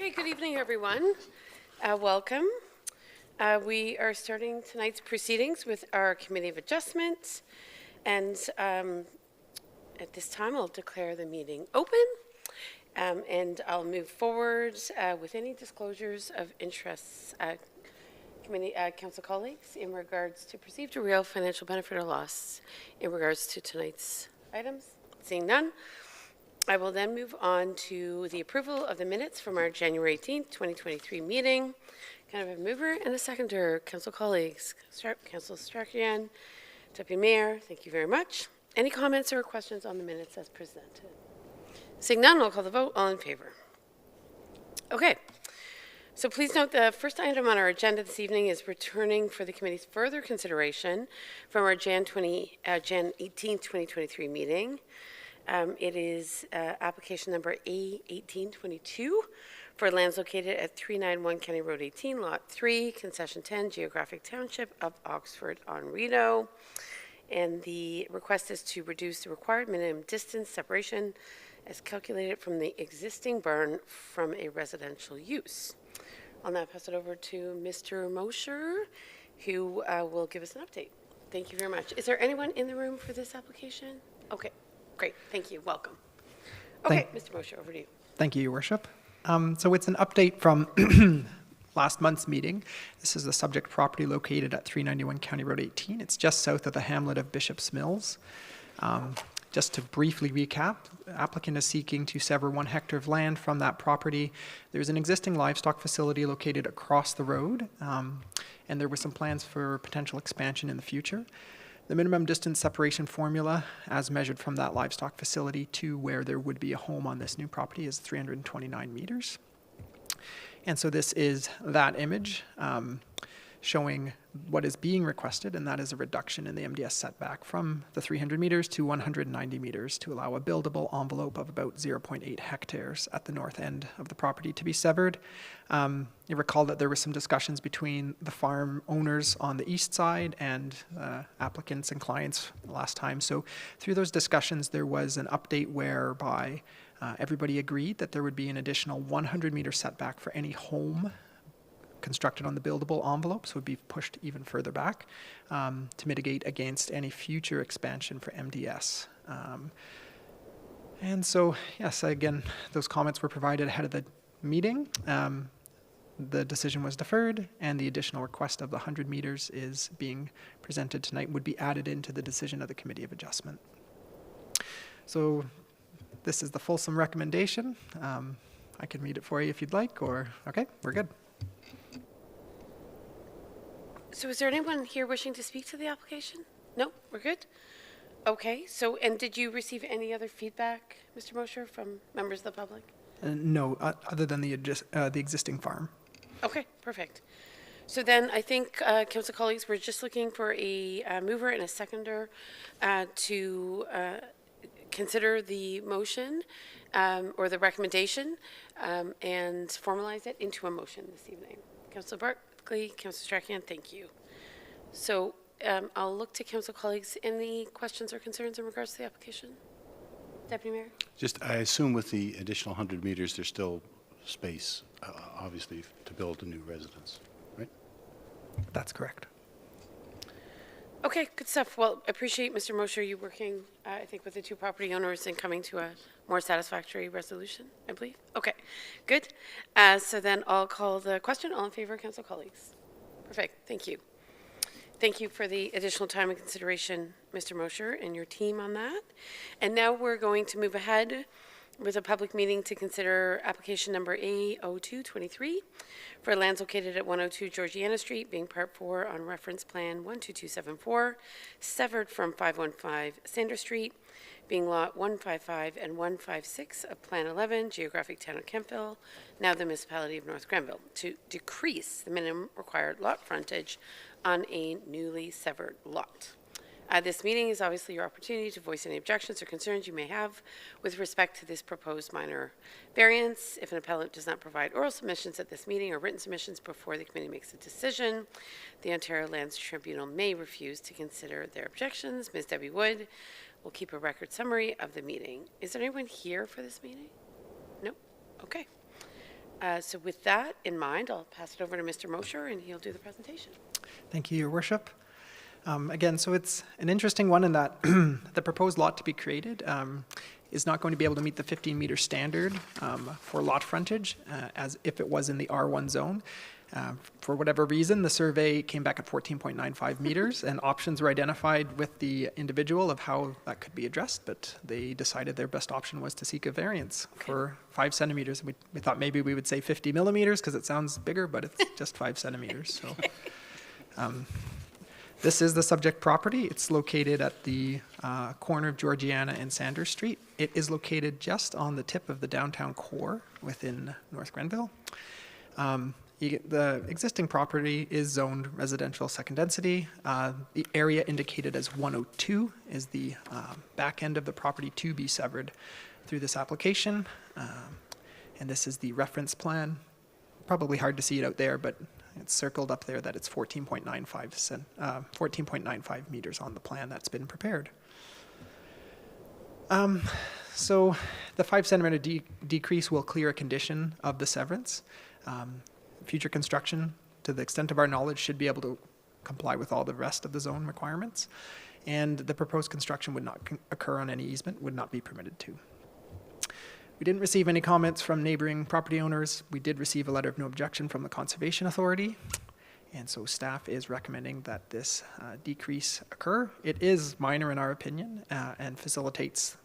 Okay, good evening, everyone. Welcome. We are starting tonight's proceedings with our Committee of Adjustment, and at this time, I'll declare the meeting open, and I'll move forward with any disclosures of interests, council colleagues, in regards to perceived or real financial benefit or loss in regards to tonight's items. Seeing none, I will then move on to the approval of the minutes from our January 18th, 2023 meeting. Kind of a mover and a seconder, council colleagues. Council Strachan, Deputy Mayor, thank you very much. Any comments or questions on the minutes as presented? Seeing none, I'll call the vote. All in favor? Okay. So please note the first item on our agenda this evening is returning for the committee's further consideration from our Jan 18th, 2023 meeting. It is application number A1822 for lands located at 391 County Road 18, Lot 3, Concession 10, Geographic Township of Oxford-on-Rideau. And the request is to reduce the required minimum distance separation as calculated from the existing burn from a residential use. I'll now pass it over to Mr. Mosher, who will give us an update. Thank you very much. Is there anyone in the room for this application? Okay. Great, thank you, welcome. Okay, Mr. Mosher, over to you. Thank you, Your Worship. So it's an update from last month's meeting. This is the subject property located at 391 County Road 18. It's just south of the hamlet of Bishop's Mills. Just to briefly recap, the applicant is seeking to sever 1 hectare of land from that property. There's an existing livestock facility located across the road, and there were some plans for potential expansion in the future. The minimum distance separation formula, as measured from that livestock facility to where there would be a home on this new property, is 329 meters. And so this is that image showing what is being requested, and that is a reduction in the MDS setback from the 300 meters to 190 meters to allow a buildable envelope of about 0.8 hectares at the north end of the property to be severed. You recall that there were some discussions between the farm owners on the east side and applicants and clients last time. So through those discussions, there was an update whereby everybody agreed that there would be an additional 100-meter setback for any home constructed on the buildable envelopes would be pushed even further back to mitigate against any future expansion for MDS. And so, yes, again, those comments were provided ahead of the meeting. The decision was deferred, and the additional request of the 100 meters is being presented tonight, would be added into the decision of the Committee of Adjustment. So this is the fulsome recommendation. I can read it for you if you'd like, or, okay, we're good. So is there anyone here wishing to speak to the application? No, we're good? Okay, so, and did you receive any other feedback, Mr. Mosher, from members of the public? No, other than the existing farm. Okay, perfect. So then I think, council colleagues, we're just looking for a mover and a seconder to consider the motion or the recommendation and formalize it into a motion this evening. Councillor Barkley, Councillor Strachan, thank you. So I'll look to council colleagues. Any questions or concerns in regards to the application? Deputy Mayor? Just, I assume with the additional 100 meters, there's still space, obviously, to build a new residence, right? That's correct. Okay, good stuff. Well, I appreciate, Mr. Mosher, you working, I think, with the two property owners and coming to a more satisfactory resolution, I believe. Okay, good. So then I'll call the question. All in favor, council colleagues? Perfect, thank you. Thank you for the additional time and consideration, Mr. Mosher, and your team on that. And now we're going to move ahead with a public meeting to consider application number A0223 for lands located at 102 Georgiana Street, being Part 4 on reference plan 12274, severed from 515 Sanders Street, being lot 155 and 156 of Plan 11, Geographic Town of Kemptville, now the Municipality of North Grenville, to decrease the minimum required lot frontage on a newly severed lot. This meeting is obviously your opportunity to voice any objections or concerns you may have with respect to this proposed minor variance. If an appellant does not provide oral submissions at this meeting or written submissions before the committee makes a decision, the Ontario Lands Tribunal may refuse to consider their objections. Ms. Debbie Wood will keep a record summary of the meeting. Is there anyone here for this meeting? No? Okay. So with that in mind, I'll pass it over to Mr. Mosher, and he'll do the presentation. Thank you, Your Worship. Again, so it's an interesting one in that the proposed lot to be created is not going to be able to meet the 15-meter standard for lot frontage as if it was in the R1 zone. For whatever reason, the survey came back at 14.95 meters, and options were identified with the individual of how that could be addressed, but they decided their best option was to seek a variance for 5 centimeters. We thought maybe we would say 50 millimeters because it sounds bigger, but it's just 5 centimeters. So. This is the subject property. It's located at the corner of Georgiana and Sanders Street. It is located just on the tip of the downtown core within North Grenville. The existing property is zoned residential second density. The area indicated as 102 is the back end of the property to be severed through this application. And this is the reference plan. Probably hard to see it out there, but it's circled up there that it's 14.95 meters on the plan that's been prepared. So the 5 centimeter decrease will clear a condition of the severance. Future construction, to the extent of our knowledge, should be able to comply with all the rest of the zone requirements. And the proposed construction would not occur on any easement, would not be permitted to. We didn't receive any comments from neighboring property owners. We did receive a letter of no objection from the Conservation Authority. And so staff is recommending that this decrease occur. It is minor in our opinion and facilitates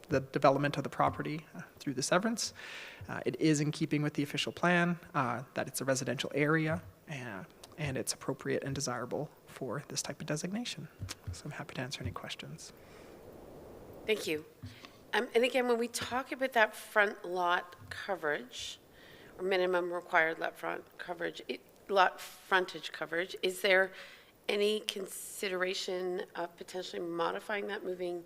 the development of the property through the severance. It is in keeping with the official plan, that it's a residential area and it's appropriate and desirable for this type of designation. So I'm happy to answer any questions. Thank you. And again, when we talk about that front lot coverage, or minimum required lot frontage coverage, is there any consideration of potentially modifying that moving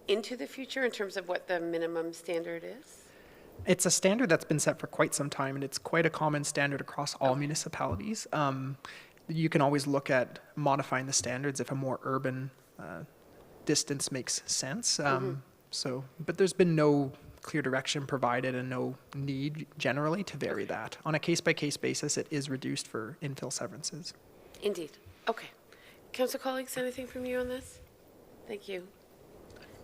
into the future in terms of what the minimum standard is? It's a standard that's been set for quite some time, and it's quite a common standard across all municipalities. You can always look at modifying the standards if a more urban distance makes sense. But there's been no clear direction provided and no need generally to vary that. On a case-by-case basis, it is reduced for infill severances. Indeed. Okay. Council colleagues, anything from you on this? Thank you.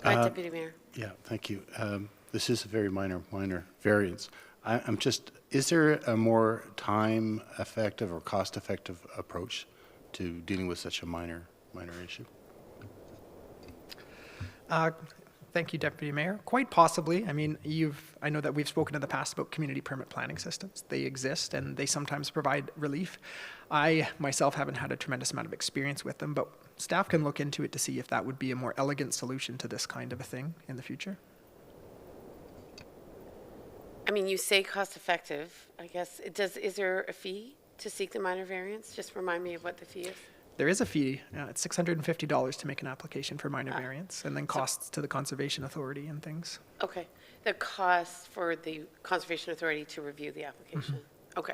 Go ahead, Deputy Mayor. Yeah, thank you. This is a very minor variance. I'm just, is there a more time-effective or cost-effective approach to dealing with such a minor issue? Thank you, Deputy Mayor. Quite possibly. I mean, I know that we've spoken in the past about community permit planning systems. They exist and they sometimes provide relief. I myself haven't had a tremendous amount of experience with them, but staff can look into it to see if that would be a more elegant solution to this kind of a thing in the future. I mean, you say cost effective, I guess. Is there a fee to seek the minor variance? Just remind me of what the fee is. There is a fee. It's $650 to make an application for minor variance, and then costs to the Conservation Authority and things. Okay. The cost for the Conservation Authority to review the application. Okay.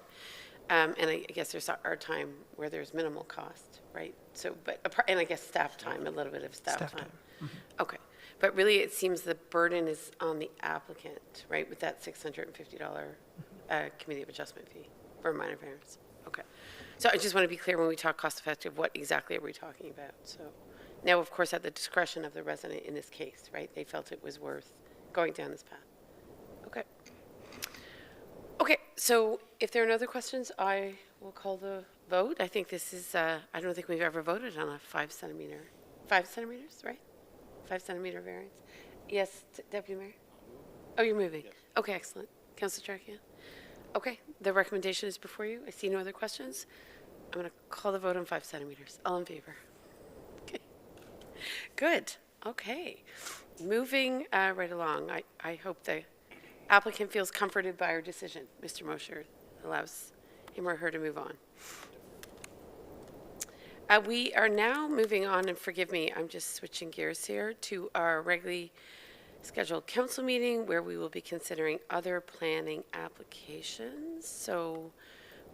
And I guess there's our time where there's minimal cost, right? So, and I guess staff time, a little bit of staff time. Okay. But really, it seems the burden is on the applicant, right, with that $650 Committee of Adjustment fee for a minor variance. Okay. So I just want to be clear when we talk cost effective, what exactly are we talking about? So now, of course, at the discretion of the resident in this case, right? They felt it was worth going down this path. Okay. Okay, so if there are no other questions, I will call the vote. I think this is, I don't think we've ever voted on a 5 centimeters, right? 5 centimeter variance. Yes, Deputy Mayor? Oh, you're moving. Yes. Okay, excellent. Councilor Charakian? Okay, the recommendation is before you. I see no other questions. I'm going to call the vote on 5 centimeters. All in favor? Okay. Good. Okay. Moving right along. I hope the applicant feels comforted by our decision. Mr. Mosher allows him or her to move on. We are now moving on, and forgive me, I'm just switching gears here, to our regularly scheduled council meeting where we will be considering other planning applications. So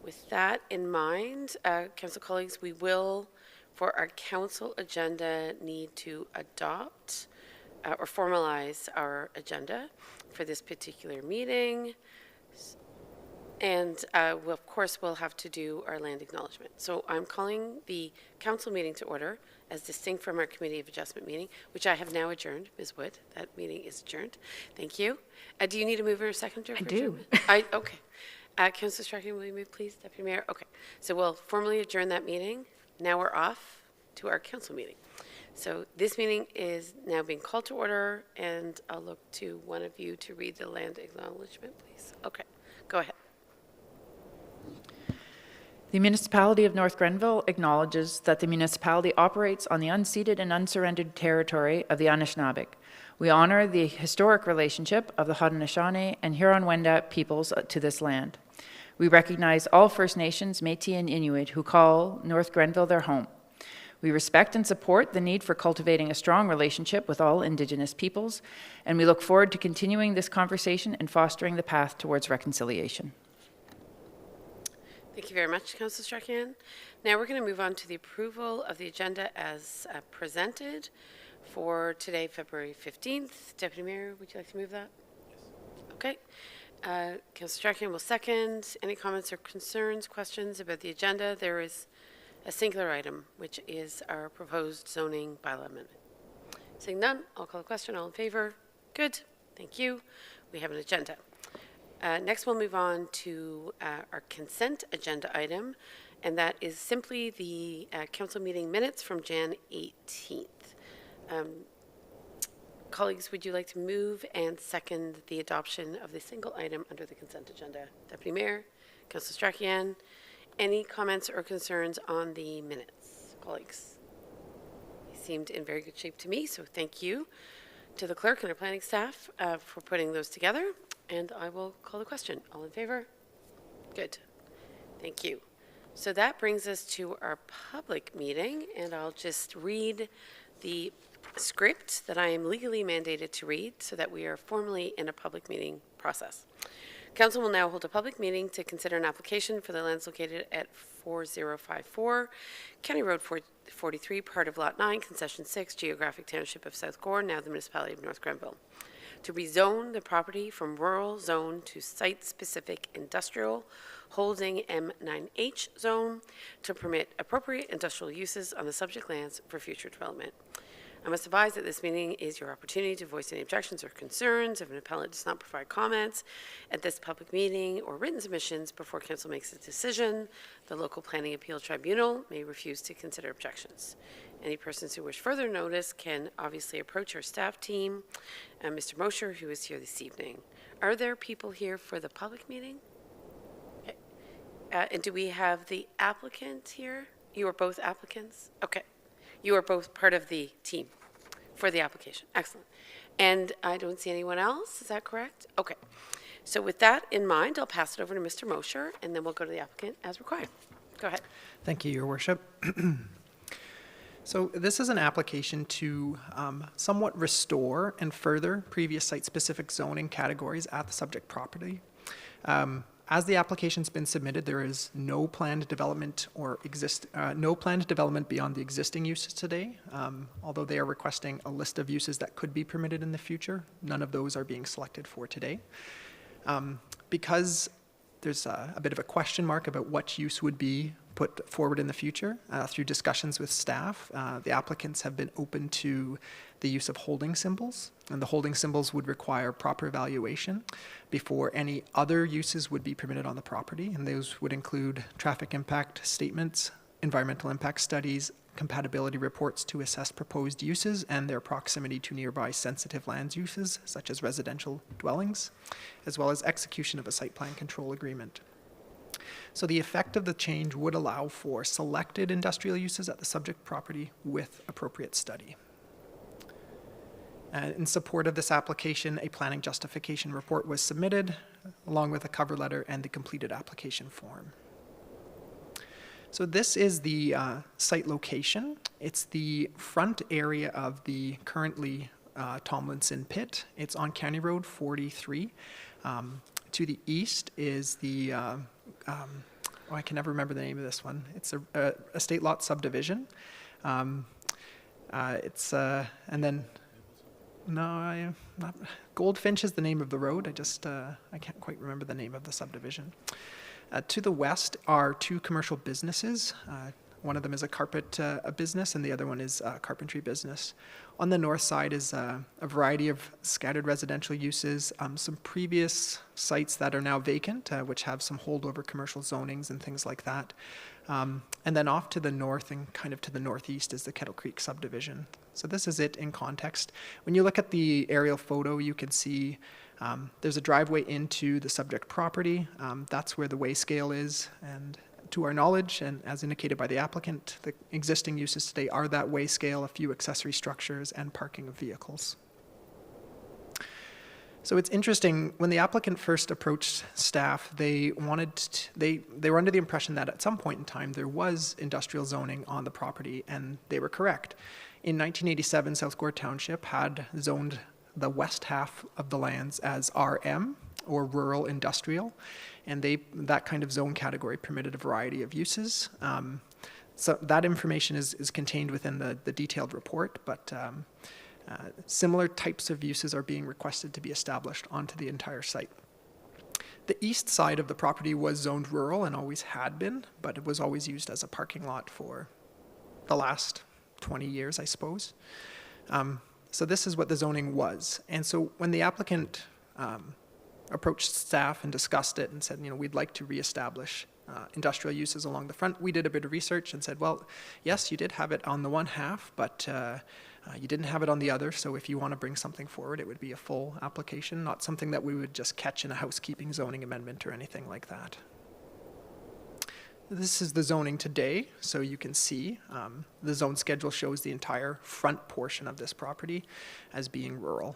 with that in mind, council colleagues, we will, for our council agenda, need to adopt or formalize our agenda for this particular meeting. And of course, we'll have to do our land acknowledgement. So I'm calling the council meeting to order as distinct from our Committee of Adjustment meeting, which I have now adjourned. Ms. Wood, that meeting is adjourned. Thank you. Do you need a mover or seconder? I do. Okay. Councillor Strachan, will you move, please? Deputy Mayor? Okay. So we'll formally adjourn that meeting. Now we're off to our council meeting. So this meeting is now being called to order, and I'll look to one of you to read the land acknowledgement, please. Okay. Go ahead. The municipality of North Grenville acknowledges that the municipality operates on the unceded and unsurrendered territory of the Anishinaabe. We honor the historic relationship of the Haudenosaunee and Huron-Wendat peoples to this land. We recognize all First Nations, Métis, and Inuit who call North Grenville their home. We respect and support the need for cultivating a strong relationship with all Indigenous peoples, and we look forward to continuing this conversation and fostering the path towards reconciliation. Thank you very much, Councillor Strachan. Now we're going to move on to the approval of the agenda as presented for today, February 15th. Deputy Mayor, would you like to move that? Yes. Okay. Councillor Strachan will second. Any comments or concerns, questions about the agenda? There is a singular item, which is our proposed zoning bylaw amendment. Seeing none, I'll call the question. All in favor? Good. Thank you. We have an agenda. Next, we'll move on to our consent agenda item, and that is simply the council meeting minutes from Jan 18th. Colleagues, would you like to move and second the adoption of the single item under the consent agenda? Deputy Mayor, Councillor Strachan, any comments or concerns on the minutes? Colleagues? They seemed in very good shape to me, so thank you to the clerk and our planning staff for putting those together. And I will call the question. All in favor? Good. Thank you. So that brings us to our public meeting, and I'll just read the script that I am legally mandated to read so that we are formally in a public meeting process. Council will now hold a public meeting to consider an application for the lands located at 4054 County Road 43, part of Lot 9, Concession 6, Geographic Township of South Gore, now the Municipality of North Grenville, to rezone the property from rural zone to site-specific industrial holding M9H zone to permit appropriate industrial uses on the subject lands for future development. I must advise that this meeting is your opportunity to voice any objections or concerns if an appellant does not provide comments at this public meeting or written submissions before council makes a decision. The local planning appeal tribunal may refuse to consider objections. Any persons who wish further notice can obviously approach our staff team, Mr. Mosher, who is here this evening. Are there people here for the public meeting? Okay. And do we have the applicant here? You are both applicants? Okay. You are both part of the team for the application. Excellent. And I don't see anyone else. Is that correct? Okay. So with that in mind, I'll pass it over to Mr. Mosher, and then we'll go to the applicant as required. Go ahead. Thank you, Your Worship. So this is an application to somewhat restore and further previous site-specific zoning categories at the subject property. As the application's been submitted, there is no planned development or no planned development beyond the existing uses today. Although they are requesting a list of uses that could be permitted in the future, none of those are being selected for today. Because there's a bit of a question mark about what use would be put forward in the future, through discussions with staff, the applicants have been open to the use of holding symbols, and the holding symbols would require proper evaluation before any other uses would be permitted on the property, and those would include traffic impact statements, environmental impact studies, compatibility reports to assess proposed uses and their proximity to nearby sensitive land uses, such as residential dwellings, as well as execution of a site plan control agreement. So the effect of the change would allow for selected industrial uses at the subject property with appropriate study. In support of this application, a planning justification report was submitted, along with a cover letter and the completed application form. So this is the site location. It's the front area of the currently Tomlinson pit. It's on County Road 43. To the east is the, I can never remember the name of this one. It's a estate lot subdivision. And then No, not, Goldfinch is the name of the road. I can't quite remember the name of the subdivision. To the west are two commercial businesses. One of them is a business, and the other one is a carpentry business. On the north side is a variety of scattered residential uses, some previous sites that are now vacant, which have some holdover commercial zonings and things like that. And then off to the north and kind of to the northeast is the Kettle Creek subdivision. So this is it in context. When you look at the aerial photo, you can see there's a driveway into the subject property. That's where the weigh scale is. And to our knowledge, and as indicated by the applicant, the existing uses today are that weigh scale, a few accessory structures, and parking of vehicles. So it's interesting, when the applicant first approached staff, they were under the impression that at some point in time there was industrial zoning on the property, and they were correct. In 1987, South Gore Township had zoned the west half of the lands as RM, or rural industrial, and that kind of zone category permitted a variety of uses. So that information is contained within the detailed report, but similar types of uses are being requested to be established onto the entire site. The east side of the property was zoned rural and always had been, but it was always used as a parking lot for the last 20 years, I suppose. So this is what the zoning was. And so when the applicant approached staff and discussed it and said, we'd like to reestablish industrial uses along the front, we did a bit of research and said, well, yes, you did have it on the one half, but you didn't have it on the other. So if you want to bring something forward, it would be a full application, not something that we would just catch in a housekeeping zoning amendment or anything like that. This is the zoning today, so you can see the zone schedule shows the entire front portion of this property as being rural.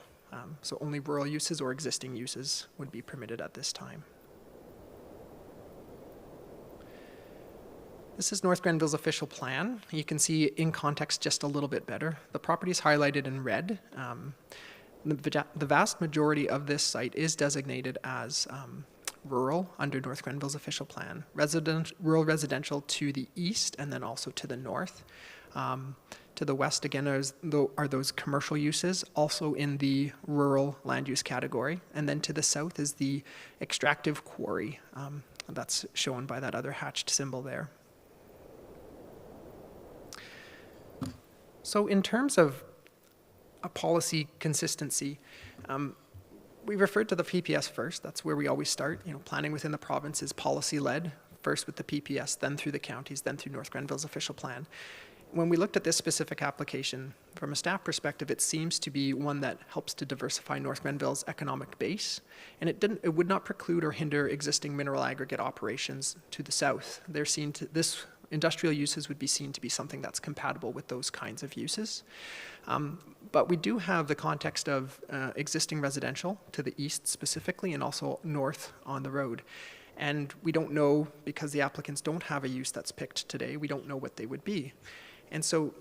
So only rural uses or existing uses would be permitted at this time. This is North Grenville's official plan. You can see in context just a little bit better. The property is highlighted in red. The vast majority of this site is designated as rural under North Grenville's official plan. Rural residential to the east and then also to the north. To the west, again, are those commercial uses, also in the rural land use category. And then to the south is the extractive quarry. That's shown by that other hatched symbol there. So in terms of a policy consistency, we referred to the PPS first. That's where we always start. Planning within the province is policy-led, first with the PPS, then through the counties, then through North Grenville's official plan. When we looked at this specific application, from a staff perspective, it seems to be one that helps to diversify North Grenville's economic base, and it would not preclude or hinder existing mineral aggregate operations to the south. This industrial uses would be seen to be something that's compatible with those kinds of uses. But we do have the context of existing residential to the east specifically, and also north on the road. And we don't know, because the applicants don't have a use that's picked today, we don't know what they would be. And so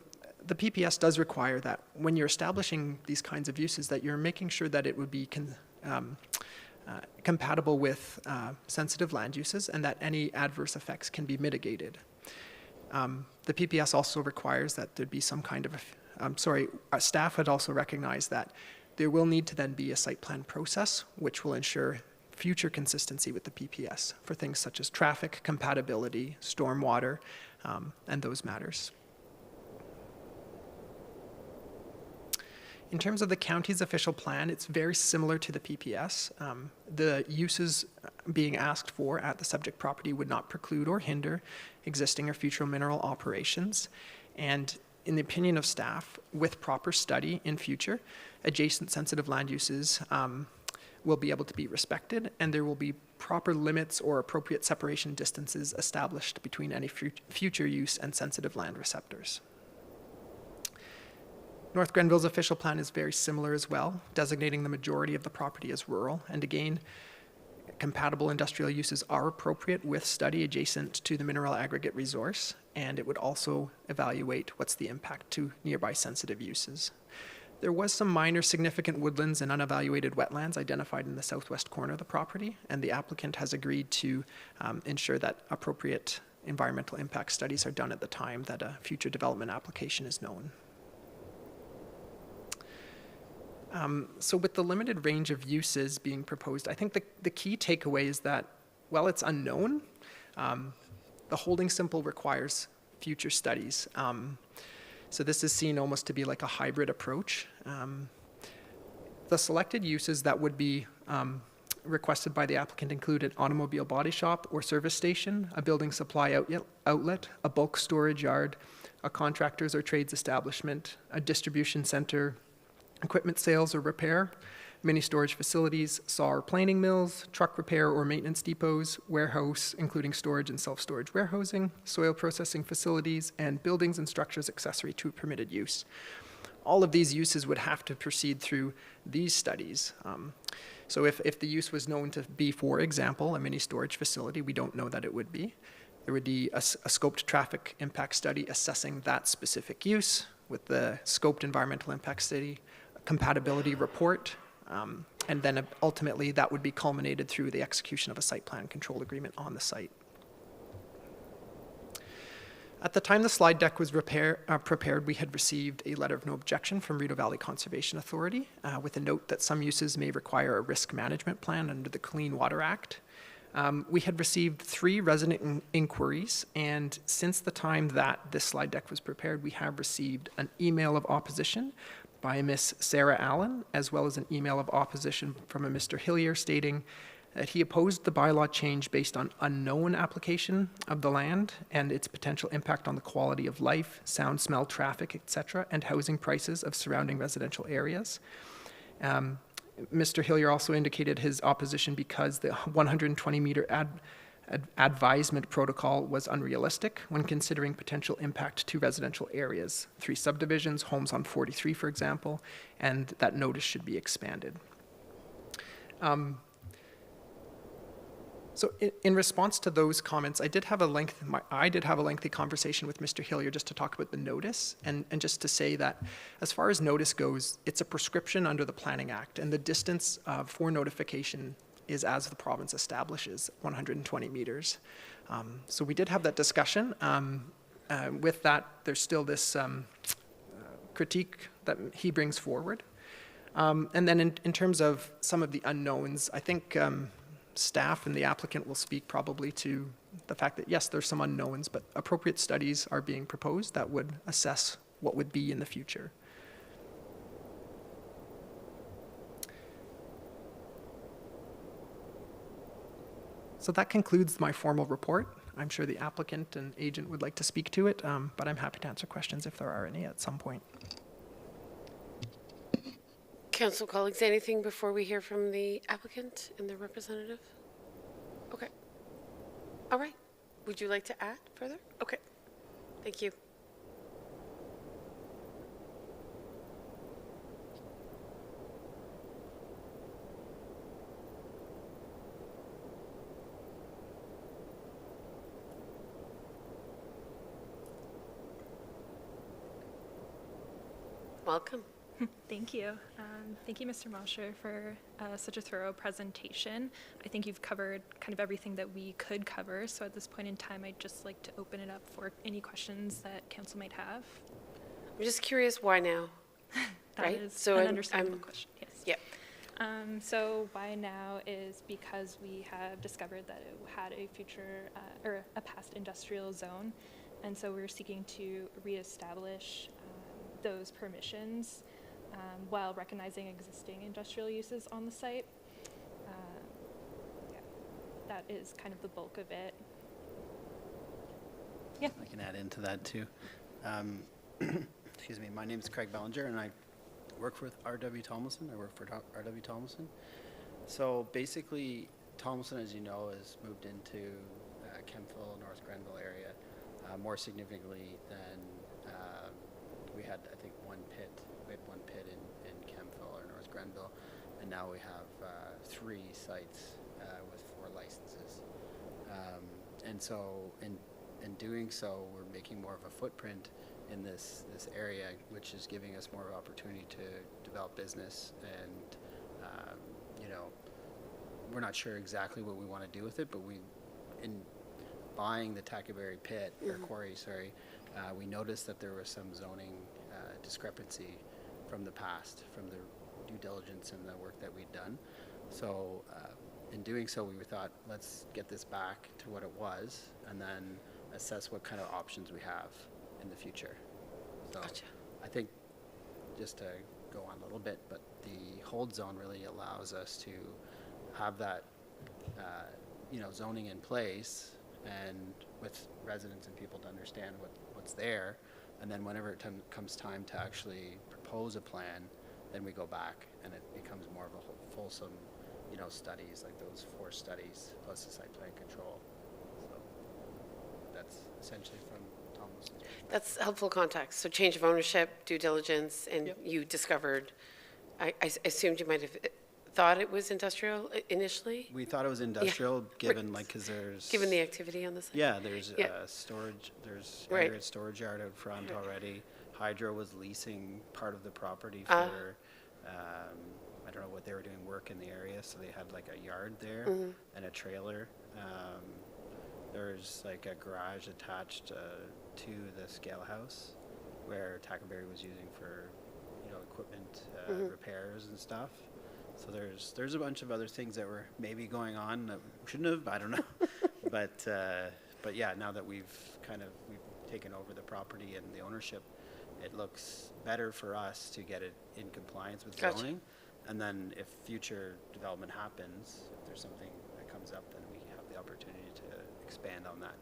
the PPS does require that when you're establishing these kinds of uses, that you're making sure that it would be compatible with sensitive land uses and that any adverse effects can be mitigated. The PPS also requires that there'd be some kind of, staff had also recognized that there will need to then be a site plan process which will ensure future consistency with the PPS for things such as traffic, compatibility, stormwater, and those matters. In terms of the county's official plan, it's very similar to the PPS. The uses being asked for at the subject property would not preclude or hinder existing or future mineral operations. And in the opinion of staff, with proper study in future, adjacent sensitive land uses will be able to be respected, and there will be proper limits or appropriate separation distances established between any future use and sensitive land receptors. North Grenville's official plan is very similar as well, designating the majority of the property as rural. And again, compatible industrial uses are appropriate with study adjacent to the mineral aggregate resource, and it would also evaluate what's the impact to nearby sensitive uses. There was some minor significant woodlands and unevaluated wetlands identified in the southwest corner of the property, and the applicant has agreed to ensure that appropriate environmental impact studies are done at the time that a future development application is known. So with the limited range of uses being proposed, I think the key takeaway is that, while it's unknown, the holding simple requires future studies. So this is seen almost to be like a hybrid approach. The selected uses that would be requested by the applicant include an automobile body shop or service station, a building supply outlet, a bulk storage yard, a contractors or trades establishment, a distribution center, equipment sales or repair, mini storage facilities, saw or planing mills, truck repair or maintenance depots, warehouse, including storage and self-storage warehousing, soil processing facilities, and buildings and structures accessory to permitted use. All of these uses would have to proceed through these studies. So if the use was known to be, for example, a mini storage facility, we don't know that it would be. There would be a scoped traffic impact study assessing that specific use with the scoped environmental impact study, compatibility report, and then ultimately that would be culminated through the execution of a site plan control agreement on the site. At the time the slide deck was prepared, we had received a letter of no objection from Rideau Valley Conservation Authority with a note that some uses may require a risk management plan under the Clean Water Act. We had received 3 resident inquiries, and since the time that this slide deck was prepared, we have received an email of opposition by Miss Sarah Allen, as well as an email of opposition from a Mr. Hillier stating that he opposed the bylaw change based on unknown application of the land and its potential impact on the quality of life, sound, smell, traffic, etc., and housing prices of surrounding residential areas. Mr. Hillier also indicated his opposition because the 120-meter advisement protocol was unrealistic when considering potential impact to residential areas, 3 subdivisions, homes on 43, for example, and that notice should be expanded. So in response to those comments, I did have a lengthy conversation with Mr. Hillier just to talk about the notice and just to say that as far as notice goes, it's a prescription under the Planning Act, and the distance for notification is as the province establishes, 120 meters. So we did have that discussion. With that, there's still this critique that he brings forward. And then in terms of some of the unknowns, I think staff and the applicant will speak probably to the fact that, yes, there's some unknowns, but appropriate studies are being proposed that would assess what would be in the future. So that concludes my formal report. I'm sure the applicant and agent would like to speak to it, but I'm happy to answer questions if there are any at some point. Council colleagues, anything before we hear from the applicant and the representative? Okay. All right. Would you like to add further? Okay. Thank you. Welcome. Thank you. Thank you, Mr. Mosher, for such a thorough presentation. I think you've covered kind of everything that we could cover. So at this point in time, I'd just like to open it up for any questions that council might have. I'm just curious why now? That Right? is So an I'm- understandable question, yes. Yeah. So why now is because we have discovered that it had a future or a past industrial zone. And so we're seeking to reestablish those permissions while recognizing existing industrial uses on the site. Yeah, that is kind of the bulk of it. Yeah. I can add into that too. Excuse me, my name is Craig Bellinger and I work with R.W. Tomlinson. I work for R.W. Tomlinson. So basically, Tomlinson, as you know, has moved into Kemptville, North Grenville area, more significantly than we had, I think, one pit. We had one pit in Kemptville or North Grenville, and now we have 3 sites with 4 licenses. And so in doing so, we're making more of a footprint in this area, which is giving us more opportunity to develop business. And you know, we're not sure exactly what we want to do with it, but in buying the Tackaberry pit or quarry, sorry, we noticed that there was some zoning discrepancy from the past, from the due diligence in the work that we'd done. So in doing so, we thought, let's get this back to what it was and then assess what kind of options we have in the future. So Gotcha. I think, just to go on a little bit, but the hold zone really allows us to have that, zoning in place and with residents and people to understand what's there. And then whenever it comes time to actually propose a plan, then we go back and it becomes more of a fulsome, studies, like those 4 studies plus the site plan control. So that's essentially from Tomlinson's. That's helpful context. So change of ownership, due diligence, and Yep. you discovered, I assumed you might have thought it was industrial initially, We thought it was industrial, given because there's given the activity on the site? Yeah, there's Yeah. storage, there's Right. aggregate storage yard out front already. Hydro was leasing part of the property Ah. for, I don't know what they were doing work in the area, so they had like a yard there Mm-hmm. and a trailer. There's like a garage attached to the scale house where Tackleberry was using for, equipment Mm-hmm. repairs and stuff. So there's a bunch of other things that were maybe going on that shouldn't have, I don't know. But yeah, now that we've taken over the property and the ownership, it looks better for us to get it in compliance with Gotcha. zoning. And then if future development happens, if there's something that comes up, then we have the opportunity to expand on that.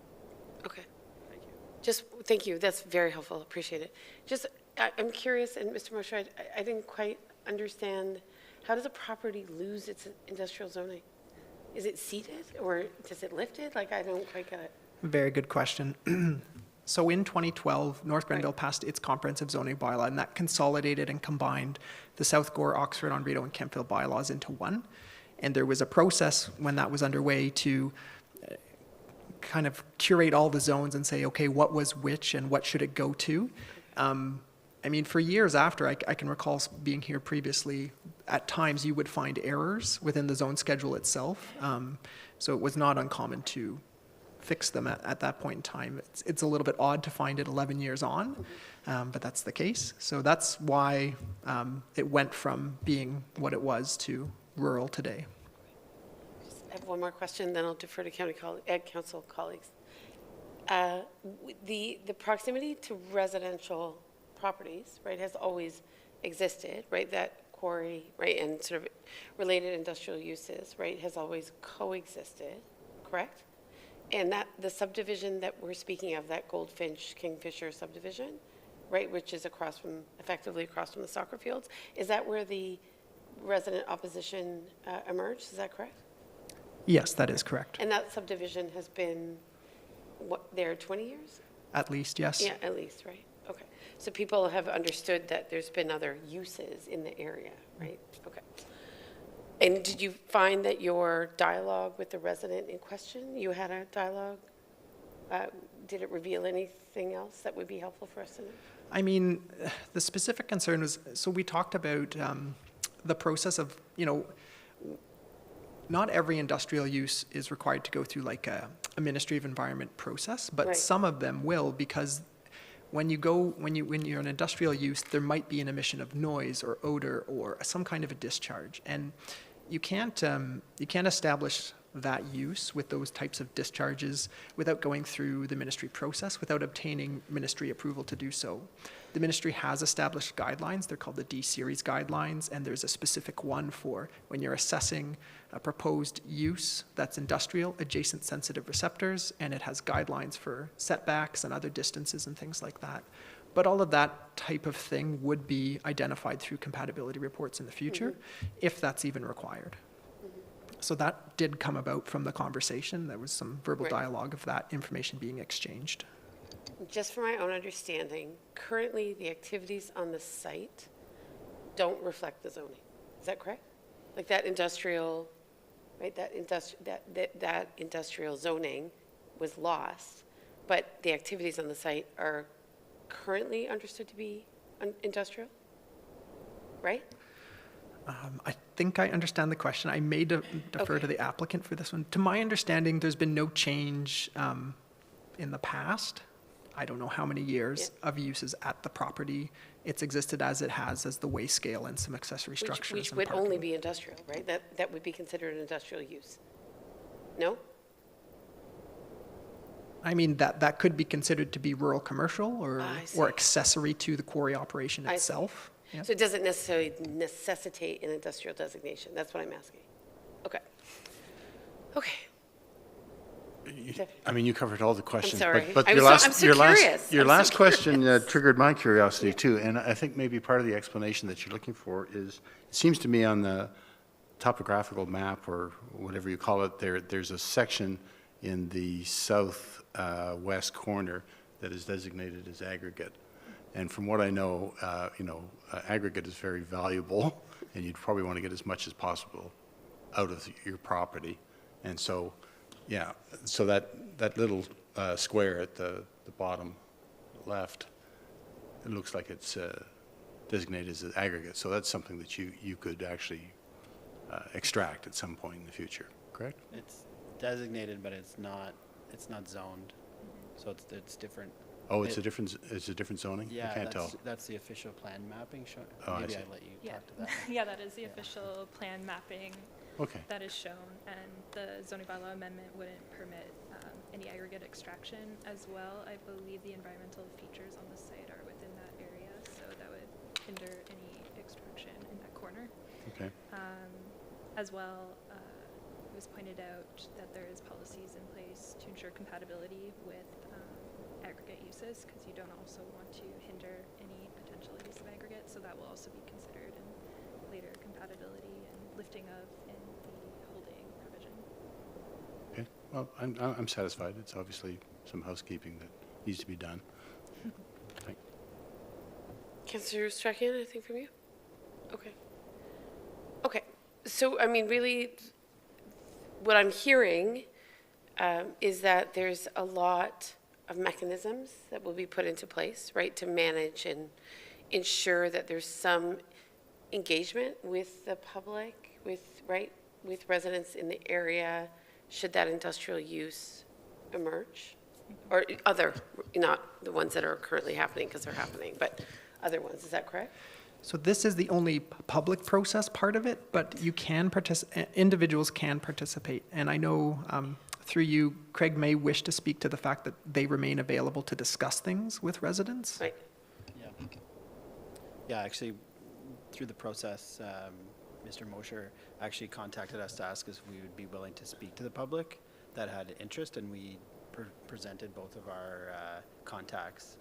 Okay. Thank you. Thank you. That's very helpful. Appreciate it. I'm curious, and Mr. Mosher, I didn't quite understand, how does a property lose its industrial zoning? Is it ceded or does it lift it? Like, I don't quite get it. Very good question. So in 2012, North Grenville passed its comprehensive zoning bylaw, and that consolidated and combined the South Gore, Oxford, Onrito, and Kemptville bylaws into one. And there was a process when that was underway to kind of curate all the zones and say, okay, what was which and what should it go to? For years after, I can recall being here previously, at times you would find errors within the zone schedule itself. So it was not uncommon to fix them at that point in time. It's a little bit odd to find it 11 years on, but that's the case. So that's why it went from being what it was to rural today. I have one more question, then I'll defer to council colleagues. The proximity to residential properties, right, has always existed, right? That quarry, right, and sort of related industrial uses, right, has always coexisted, correct? And that the subdivision that we're speaking of, that Goldfinch Kingfisher subdivision, right, which is effectively across from the soccer fields, is that where the resident opposition emerged? Is that correct? Yes, that is correct. And that subdivision has been, there 20 years? At least, yes. Yeah, at least, right? Okay. So people have understood that there's been other uses in the area, right? Okay. And did you find that your dialogue with the resident in question, you had a dialogue, did it reveal anything else that would be helpful for us to know? The specific concern was, so we talked about the process of, not every industrial use is required to go through like a Ministry of Environment process, but Right. some of them will, because when you're an industrial use, there might be an emission of noise or odor or some kind of a discharge, and you can't establish that use with those types of discharges without going through the ministry process, without obtaining ministry approval to do so. The ministry has established guidelines. They're called the D-Series guidelines, and there's a specific one for when you're assessing a proposed use that's industrial, adjacent sensitive receptors, and it has guidelines for setbacks and other distances and things like that. But all of that type of thing would be identified through compatibility reports in the future, if that's even required. So that did come about from the conversation. There was some verbal Right. dialogue of that information being exchanged. Just for my own understanding, currently the activities on the site don't reflect the zoning. Is that correct? Like that industrial, right, that industrial zoning was lost, but the activities on the site are currently understood to be industrial, right? I think I understand the question. I may defer Okay. to the applicant for this one. To my understanding, there's been no change in the past. I don't know how many years of uses at the property. It's existed as it has, as the way scale and some accessory structures. Which and would only parking. be industrial, right? That would be considered an industrial use. No? I mean, that could be considered to be rural commercial I see. or accessory to the quarry operation I see. itself. Yeah. So it doesn't necessarily necessitate an industrial designation. That's what I'm asking. Okay. Okay. I mean, you covered all the questions. sorry. But I'm your so- last, I'm so your last, curious. your I'm so last question curious. triggered my curiosity too. And I think maybe part of the explanation that you're looking for is, it seems to me on the topographical map or whatever you call it, there's a section in the south west corner that is designated as aggregate. And from what I know, aggregate is very valuable, and you'd probably want to get as much as possible out of your property. And so, yeah, so that little square at the bottom left, it looks like it's designated as an aggregate. So that's something that you could actually extract at some point in the future, correct? It's designated, but it's not zoned, so it's different. Oh, it's a different zoning? Yeah, I can't tell. that's the official plan mapping. Oh, I Maybe see. I'd let you Yeah. talk to that. Yeah, that is the official plan mapping Okay. that is shown, and the zoning bylaw amendment wouldn't permit any aggregate extraction as well. I believe the environmental features on the site are within that area, so that would hinder any extraction in that corner. Okay. As well, it was pointed out that there is policies in place to ensure compatibility with aggregate uses, because you don't also want to hinder any potential use of aggregate, so that will also be considered in later compatibility and lifting of in the holding provision. Okay. Well, I'm satisfied. It's obviously some housekeeping that needs to be done. Councillor Strachan, anything from you? Okay. Okay. So, I mean, really, what I'm hearing is that there's a lot of mechanisms that will be put into place, right, to manage and ensure that there's some engagement with the public, with residents in the area, should that industrial use emerge, or other, not the ones that are currently happening because they're happening, but other ones. Is that correct? So this is the only public process part of it, but you can individuals can participate. And I know through you, Craig may wish to speak to the fact that they remain available to discuss things with residents. Right. Yeah. Yeah, actually, through the process, Mr. Mosher actually contacted us to ask if we would be willing to speak to the public that had interest, and we presented both of our contacts.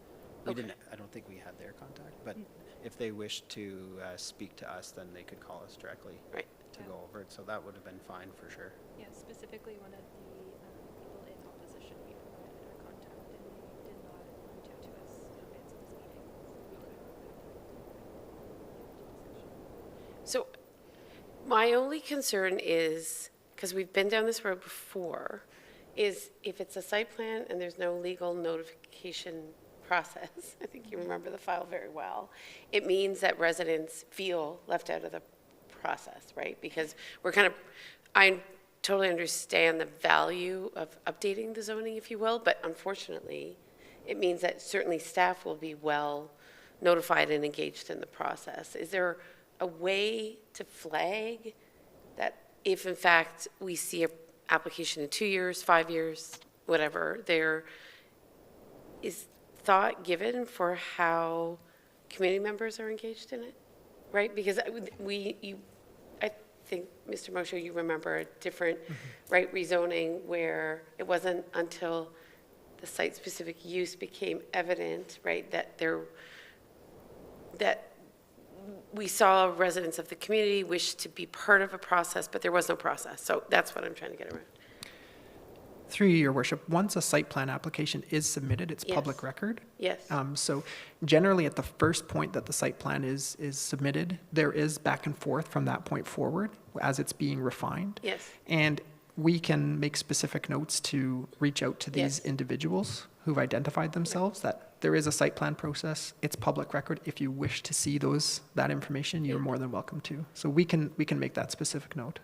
We Okay. didn't, I don't think we had their contact, but if they wished to speak to us, then they could call us directly Right. to go over it, so that would have been fine for sure. Yeah, specifically one of the people in opposition, we provided our contact, and they did not reach out to us in advance of this meeting. So my only concern is, because we've been down this road before, is if it's a site plan and there's no legal notification process, I think you remember the file very well, it means that residents feel left out of the process, right? Because I totally understand the value of updating the zoning, if you will, but unfortunately, it means that certainly staff will be well notified and engaged in the process. Is there a way to flag that if in fact we see an application in 2 years, 5 years, whatever, there is thought given for how community members are engaged in it, right? Because I think, Mr. Mosher, you remember a different, right, rezoning where it wasn't until the site-specific use became evident, right, that we saw residents of the community wish to be part of a process, but there was no process. So that's what I'm trying to get around. Through you, Your Worship, once a site plan application is submitted, it's Yes. public record. Yes. So generally, at the first point that the site plan is submitted, there is back and forth from that point forward as it's being refined. Yes. And we can make specific notes to reach out to these Yes. individuals who've identified themselves that there is a site plan process. It's public record. If you wish to see that information, you're more than welcome to. So we can make that specific note.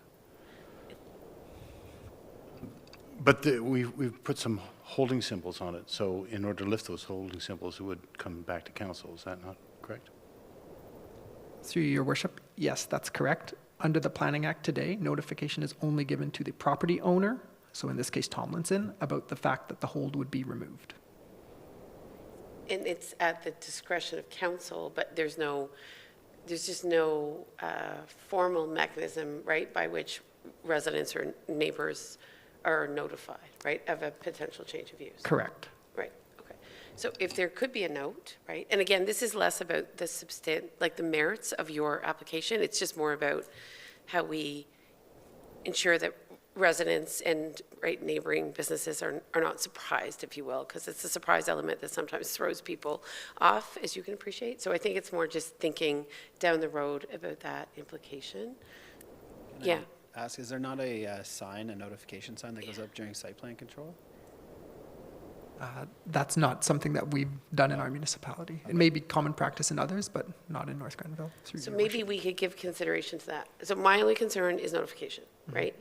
But we've put some holding symbols on it, so in order to lift those holding symbols, it would come back to council. Is that not correct? Through your worship, yes, that's correct. Under the Planning Act today, notification is only given to the property owner, so in this case Tomlinson, about the fact that the hold would be removed. And it's at the discretion of council, but there's just no formal mechanism, right, by which residents or neighbors are notified, right, of a potential change of use. Correct. Right, okay. So if there could be a note, right, and again, this is less about the like the merits of your application, it's just more about how we ensure that residents and, right, neighboring businesses are not surprised, if you will, because it's a surprise element that sometimes throws people off, as you can appreciate. So I think it's more just thinking down the road about that implication. Can Yeah. I ask, is there not a sign, a notification sign that goes up during site plan control? That's not something that we've done in our municipality. It may be common practice in others, but not in North Grenville. Through So your maybe worship. we could give consideration to that. So my only concern is notification, right?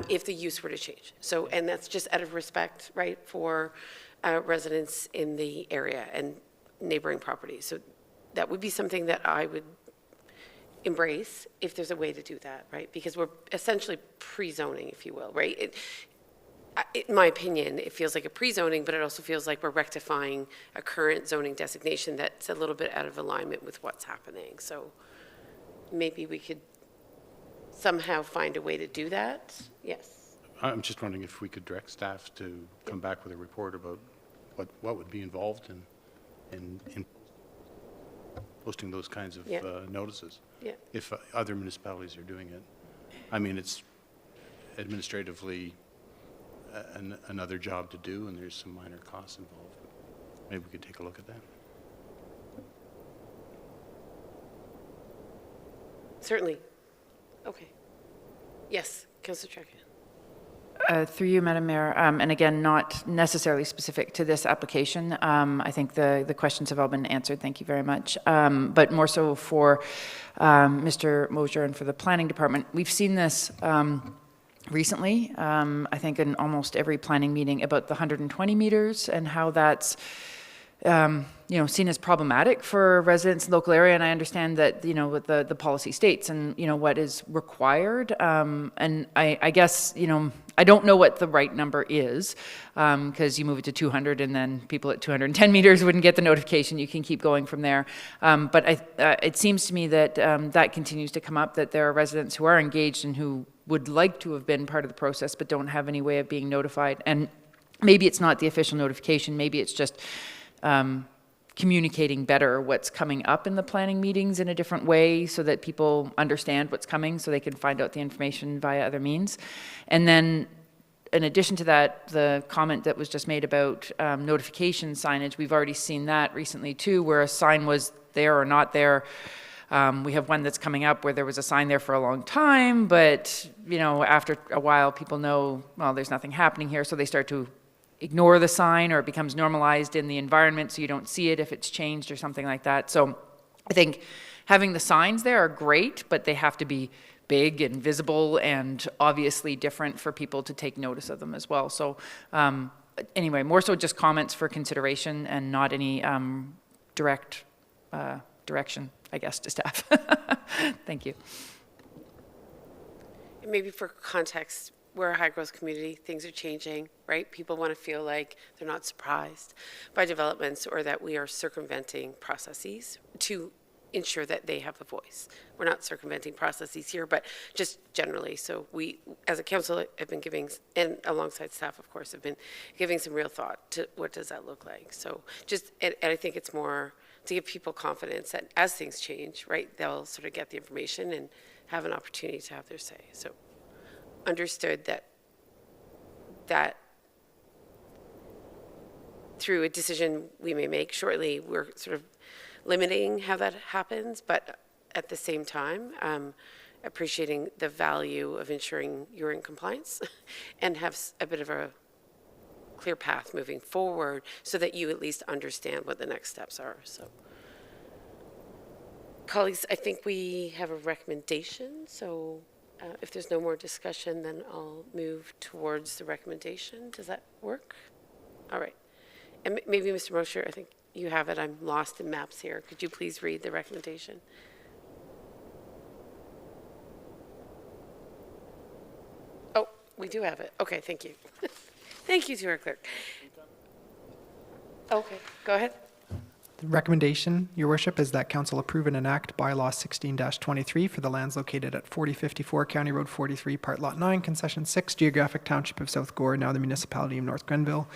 If the use were to change. So, and that's just out of respect, right, for residents in the area and neighboring properties. So that would be something that I would embrace if there's a way to do that, right? Because we're essentially pre-zoning, if you will, right? In my opinion, it feels like a pre-zoning, but it also feels like we're rectifying a current zoning designation that's a little bit out of alignment with what's happening. So maybe we could somehow find a way to do that. Yes. I'm just wondering if we could direct staff to come back with a report about what would be involved in posting those kinds of Yeah. notices, Yeah. if other municipalities are doing it. I mean, it's administratively another job to do, and there's some minor costs involved. But maybe we could take a look at that. Certainly. Okay. Yes, Councillor Trachan. Through you, Madam Mayor, and again, not necessarily specific to this application. I think the questions have all been answered. Thank you very much. But more so for Mr. Mosier and for the planning department. We've seen this recently, I think in almost every planning meeting, about the 120 meters and how that's seen as problematic for residents in the local area. And I understand that, what the policy states and, what is required. And I guess, I don't know what the right number is, because you move it to 200 and then people at 210 meters wouldn't get the notification. You can keep going from there. But it seems to me that that continues to come up, that there are residents who are engaged and who would like to have been part of the process but don't have any way of being notified. And maybe it's not the official notification, maybe it's just communicating better what's coming up in the planning meetings in a different way so that people understand what's coming so they can find out the information via other means. And then in addition to that, the comment that was just made about notification signage, we've already seen that recently too, where a sign was there or not there. We have one that's coming up where there was a sign there for a long time, but after a while people know, well, there's nothing happening here, so they start to ignore the sign, or it becomes normalized in the environment so you don't see it if it's changed or something like that. So I think having the signs there are great, but they have to be big and visible and obviously different for people to take notice of them as well. So anyway, more so just comments for consideration and not any direct direction, I guess, to staff. Thank you. Maybe for context, we're a high-growth community, things are changing, right? People want to feel like they're not surprised by developments or that we are circumventing processes to ensure that they have a voice. We're not circumventing processes here, but just generally. So we, as a council, have been giving, and alongside staff, of course, have been giving some real thought to what does that look like. So just, and I think it's more to give people confidence that as things change, right, they'll sort of get the information and have an opportunity to have their say. So understood that through a decision we may make shortly, we're sort of limiting how that happens, but at the same time, appreciating the value of ensuring you're in compliance and have a bit of a clear path moving forward so that you at least understand what the next steps are. So, colleagues, I think we have a recommendation, so If there's no more discussion, then I'll move towards the recommendation. Does that work? All right. And maybe, Mr. Mosher, I think you have it. I'm lost in maps here. Could you please read the recommendation? Oh, we do have it. Okay, thank you. Thank you to our clerk. Okay, go ahead. The recommendation, Your Worship, is that council approve and enact bylaw 16-23 for the lands located at 4054 County Road 43, Part Lot 9, Concession 6, Geographic Township of South Gore, now the Municipality of North Grenville,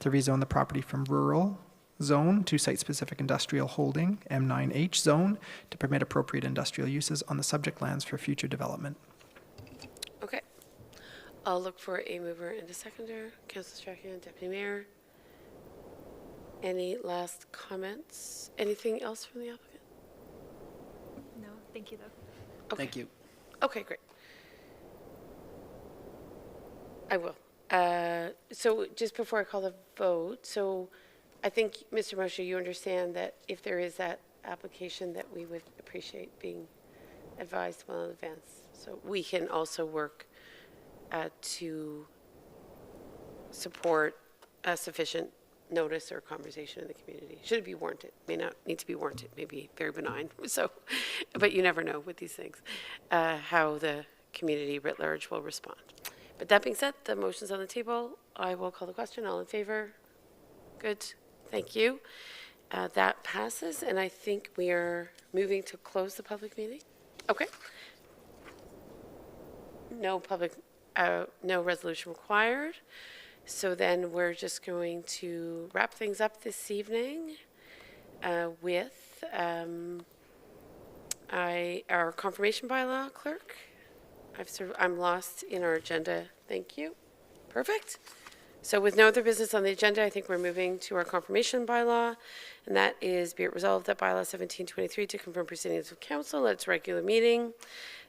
to rezone the property from rural zone to site-specific industrial holding, M9H zone, to permit appropriate industrial uses on the subject lands for future development. Okay. I'll look for a mover and a seconder. Councillor Strachan, Deputy Mayor. Any last comments? Anything else from the applicant? No, thank you though. Okay. Thank you. Okay, great. I will. So just before I call the vote, so I think, Mr. Mosher, you understand that if there is that application, that we would appreciate being advised well in advance. So we can also work to support a sufficient notice or conversation in the community. Should it be warranted? May not need to be warranted, maybe very benign. So, but you never know with these things, how the community writ large will respond. But that being said, the motion's on the table. I will call the question. All in favor? Good. Thank you. That passes, and I think we are moving to close the public meeting. Okay. No resolution required. So then we're just going to wrap things up this evening with our confirmation bylaw clerk. I'm lost in our agenda. Thank you. Perfect. So with no other business on the agenda, I think we're moving to our confirmation bylaw, and that is, be it resolved that bylaw 1723 to confirm proceedings of council at its regular meeting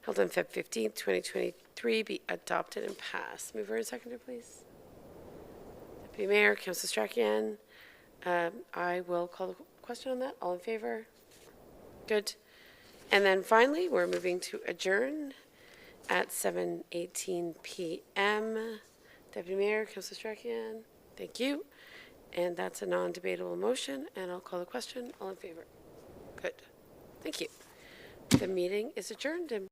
held on Feb 15th, 2023 be adopted and passed. Mover and seconder, please. Deputy Mayor, Councillor Strachan. I will call the question on that. All in favor? Good. And then finally, we're moving to adjourn at 7:18 p.m. Deputy Mayor, Councillor Strachan. Thank you. And that's a non-debatable motion, and I'll call the question. All in favor? Good. Thank you. The meeting is adjourned. And